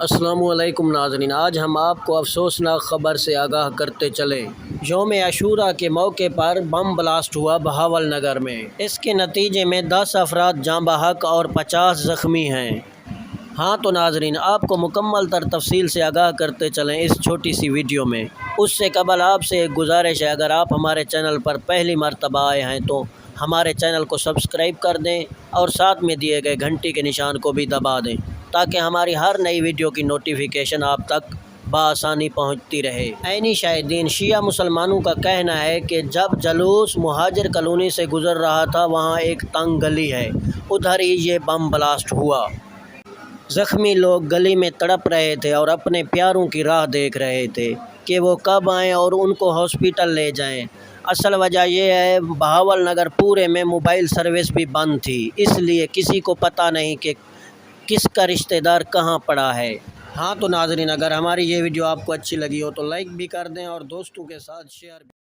السلام علیکم ناظرین، آج ہم آپ کو افسوسناک خبر سے آگاہ کرتے چلیں۔ یوم عاشوراء کے موقع پر بم بلاسٹ ہوا بہاول نگر میں۔ اس کے نتیجے میں 10 افراد جاں بحق اور 50 زخمی ہیں۔ ہاں تو ناظرین، آپ کو مکمل تر تفصیل سے آگاہ کرتے چلیں اس چھوٹی سی ویڈیو میں۔ اس سے قبل آپ سے ایک گزارش ہے، اگر آپ ہمارے چینل پر پہلی مرتبہ آئے ہیں تو ہمارے چینل کو سبسکرائب کر دیں اور ساتھ میں دیے گئے گھنٹی کے نشان کو بھی دبا دیں تاکہ ہماری ہر نئی ویڈیو کی نوٹیفیکیشن آپ تک بآسانی پہنچتی رہے۔ عینی شاہدین، شیعہ مسلمانوں کا کہنا ہے کہ جب جلوس مہاجر کالونی سے گزر رہا تھا، وہاں ایک تنگ گلی ہے، ادھر ہی یہ بم بلاسٹ ہوا۔ زخمی لوگ گلی میں تڑپ رہے تھے اور اپنے پیاروں کی راہ دیکھ رہے تھے کہ وہ کب آئیں اور ان کو ہاسپٹل لے جائیں۔ اصل وجہ یہ ہے بہاول نگر پورے میں موبائل سروس بھی بند تھی، اس لیے کسی کو پتہ نہیں کہ کس کا رشتہ دار کہاں پڑا ہے۔ ہاں تو ناظرین، اگر ہماری یہ ویڈیو آپ کو اچھی لگی ہو تو لائک بھی کر دیں اور دوستوں کے ساتھ شیئر بھی